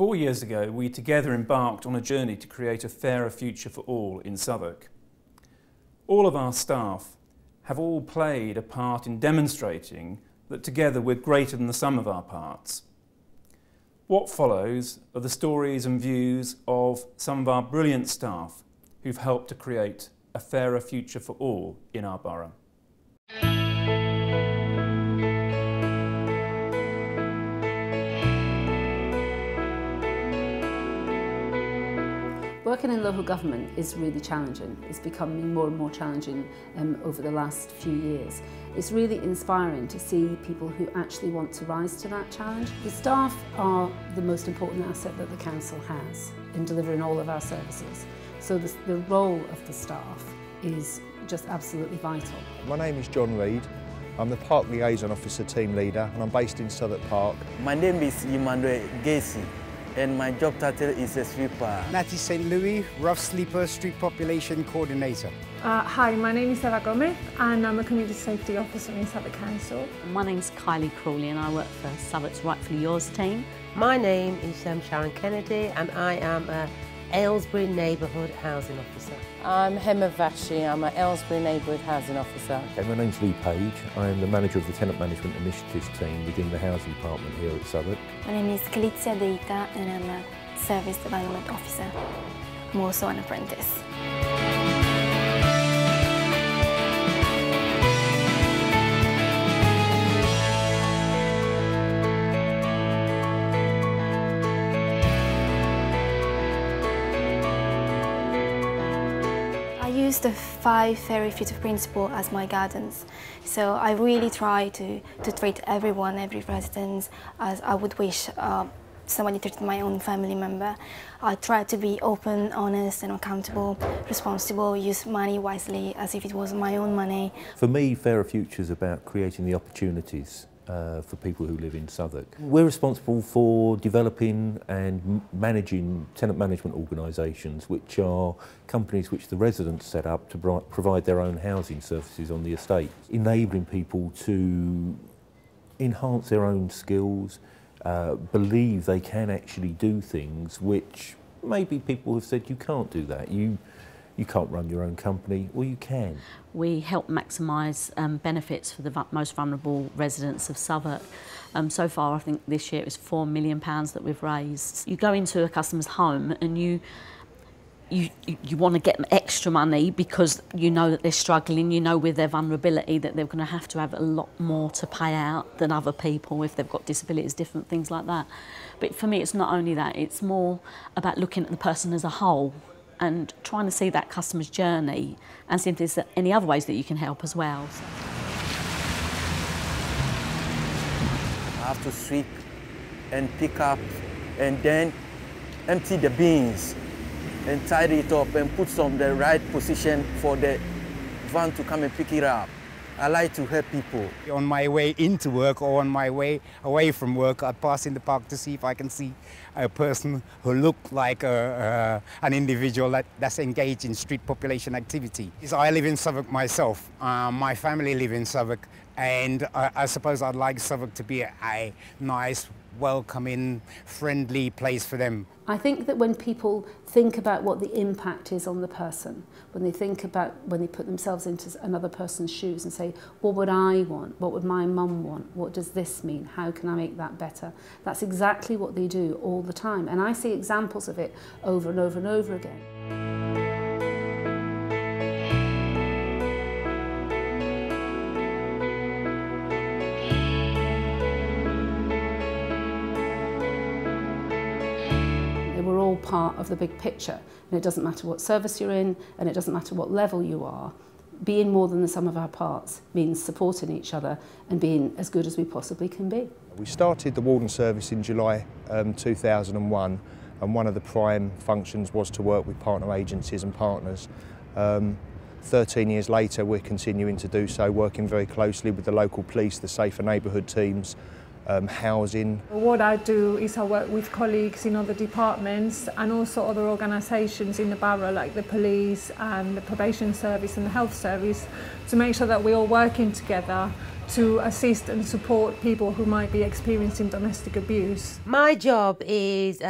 4 years ago, we together embarked on a journey to create a fairer future for all in Southwark. All of our staff have all played a part in demonstrating that together we're greater than the sum of our parts. What follows are the stories and views of some of our brilliant staff who've helped to create a fairer future for all in our borough. Working in local government is really challenging. It's becoming more and more challenging over the last few years. It's really inspiring to see people who actually want to rise to that challenge. The staff are the most important asset that the council has in delivering all of our services. So the role of the staff is just absolutely vital. My name is John Reid. I'm the Park Liaison Officer Team Leader and I'm based in Southwark Park. My name is Emmanuel Gacy and my job title is a sweeper. Natty St. Louis, Rough Sleeper Street Population Coordinator. Hi, my name is Eva Gomez and I'm a Community Safety Officer in Southwark Council. My name's Kylie Crawley and I work for Southwark's Rightfully Yours team. My name is Sharon Kennedy and I am a Aylesbury Neighbourhood Housing Officer. I'm Hema Vashi, I'm an Aylesbury Neighbourhood Housing Officer. Okay, my name's Lee Page, I am the manager of the Tenant Management Initiatives team within the Housing Department here at Southwark. My name is Kalizia Deita and I'm a Service Development Officer. I'm also an apprentice. I use the 5 fairy future principle as my guidance. So I really try to treat everyone, every resident, as I would wish somebody treated my own family member. I try to be open, honest and accountable, responsible, use money wisely as if it was my own money. For me, Fairer Future is about creating the opportunities for people who live in Southwark. We're responsible for developing and managing tenant management organisations, which are companies which the residents set up to provide their own housing services on the estate, enabling people to enhance their own skills, believe they can actually do things which maybe people have said you can't do that. You can't run your own company, or you can. We help maximise benefits for the most vulnerable residents of Southwark. So far, I think this year it was £4 million that we've raised. You go into a customer's home and you want to get them extra money because you know that they're struggling, you know with their vulnerability that they're going to have a lot more to pay out than other people if they've got disabilities, different things like that. But for me, it's not only that, it's more about looking at the person as a whole and trying to see that customer's journey and see if there's any other ways that you can help as well. So. I have to sweep and pick up and then empty the bins and tidy it up and put some in the right position for the van to come and pick it up. I like to help people. On my way into work or on my way away from work, I pass in the park to see if I can see a person who looked like an individual that's engaged in street population activity. I live in Southwark myself. My family live in Southwark, and I suppose I'd like Southwark to be a nice, welcoming, friendly place for them. I think that when people think about what the impact is on the person, when they put themselves into another person's shoes and say, what would I want? What would my mum want? What does this mean? How can I make that better? That's exactly what they do all the time. And I see examples of it over and over and over again. We're all part of the big picture, and it doesn't matter what service you're in, and it doesn't matter what level you are. Being more than the sum of our parts means supporting each other and being as good as we possibly can be. We started the Warden Service in July 2001, and one of the prime functions was to work with partner agencies and partners. 13 years later, we're continuing to do so, working very closely with the local police, the safer neighbourhood teams, housing. What I do is I work with colleagues in other departments and also other organisations in the borough, like the police and the probation service and the health service, to make sure that we're all working together to assist and support people who might be experiencing domestic abuse. My job is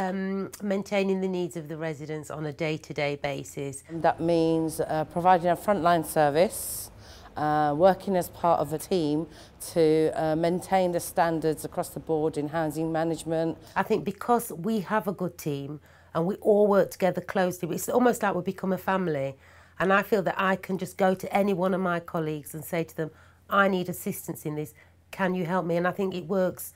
maintaining the needs of the residents on a day-to-day basis. That means providing a frontline service, working as part of a team to maintain the standards across the board in housing management. I think because we have a good team and we all work together closely, it's almost like we become a family. And I feel that I can just go to any one of my colleagues and say to them, I need assistance in this, can you help me? And I think it works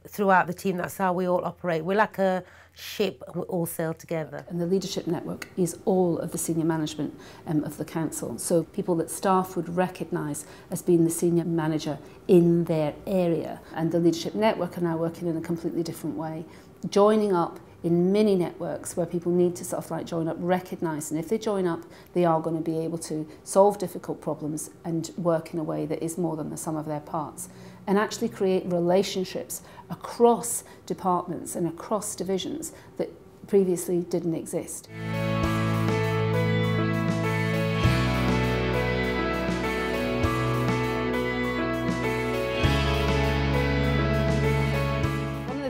throughout the team. That's how we all operate. We're like a ship and we all sail together. And the leadership network is all of the senior management of the council. So people that staff would recognise as being the senior manager in their area. And the leadership network are now working in a completely different way, joining up in mini networks where people need to sort of like join up, recognising if they join up, they are going to be able to solve difficult problems and work in a way that is more than the sum of their parts, and actually create relationships across departments and across divisions that previously didn't exist.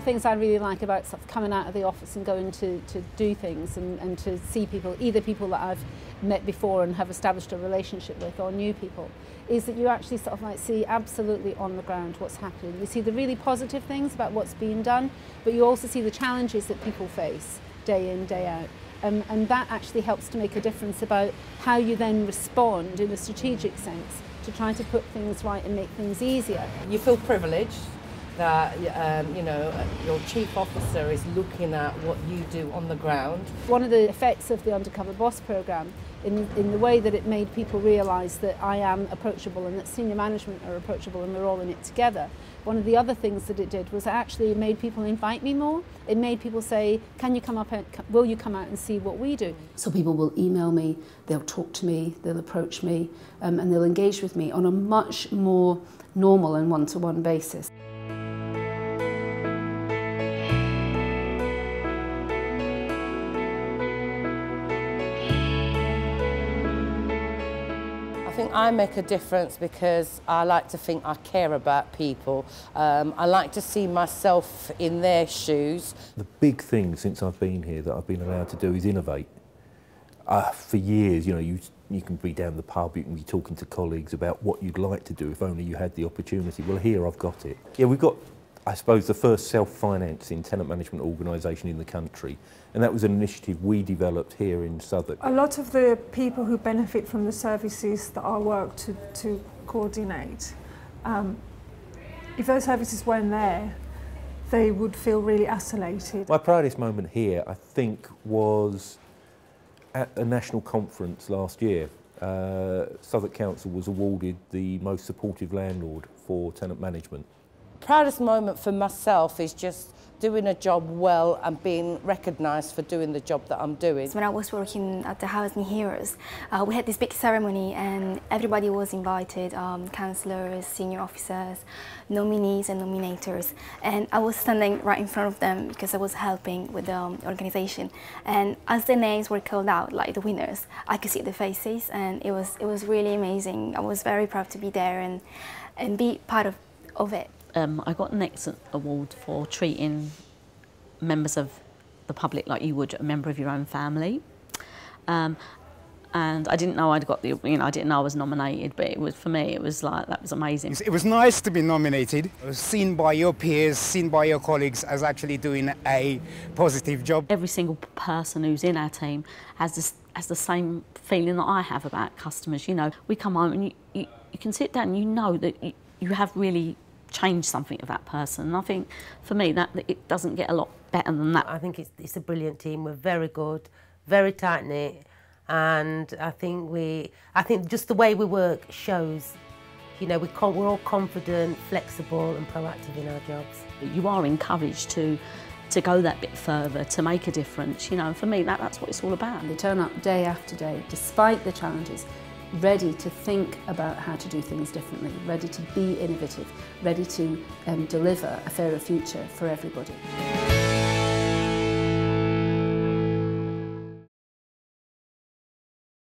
Things I really like about sort of coming out of the office and going to do things and to see people, either people that I've met before and have established a relationship with, or new people, is that you actually sort of like see absolutely on the ground what's happening. You see the really positive things about what's being done, but you also see the challenges that people face day in, day out. And that actually helps to make a difference about how you then respond in a strategic sense to try to put things right and make things easier. You feel privileged that you know, your chief officer is looking at what you do on the ground. One of the effects of the Undercover Boss programme, in the way that it made people realise that I am approachable and that senior management are approachable and we're all in it together, one of the other things that it did was actually it made people invite me more. It made people say, can you come up, will you come out and see what we do? So people will email me, they'll talk to me, they'll approach me, and they'll engage with me on a much more normal and one-to-one basis. I think I make a difference because I like to think I care about people. I like to see myself in their shoes. The big thing since I've been here that I've been allowed to do is innovate. For years, you know, you can be down the pub, you can be talking to colleagues about what you'd like to do if only you had the opportunity. Well, here I've got it. Yeah, we've got, I suppose, the first self-financing tenant management organisation in the country, and that was an initiative we developed here in Southwark. A lot of the people who benefit from the services that I work to coordinate, if those services weren't there, they would feel really isolated. My proudest moment here, I think, was at a national conference last year. Southwark Council was awarded the most supportive landlord for tenant management. Proudest moment for myself is just doing a job well and being recognised for doing the job that I'm doing. When I was working at the Housing Heroes, we had this big ceremony and everybody was invited, councillors, senior officers, nominees and nominators. And I was standing right in front of them because I was helping with the organisation. And as the names were called out, like the winners, I could see the faces and it was really amazing. I was very proud to be there and be part of it. I got an excellent award for treating members of the public like you would a member of your own family. And I didn't know I'd got the, I didn't know I was nominated, but it was, for me, it was like, that was amazing. It was nice to be nominated, seen by your peers, seen by your colleagues as actually doing a positive job. Every single person who's in our team has the same feeling that I have about customers. You know, we come home and you can sit down and you know that you have really change something of that person. And I think for me that it doesn't get a lot better than that. I think it's a brilliant team. We're very good, very tight knit, and I think just the way we work shows, you know, we're all confident, flexible, and proactive in our jobs. You are encouraged to go that bit further, to make a difference. You know, and for me that's what it's all about. They turn up day after day, despite the challenges, ready to think about how to do things differently, ready to be innovative, ready to deliver a fairer future for everybody.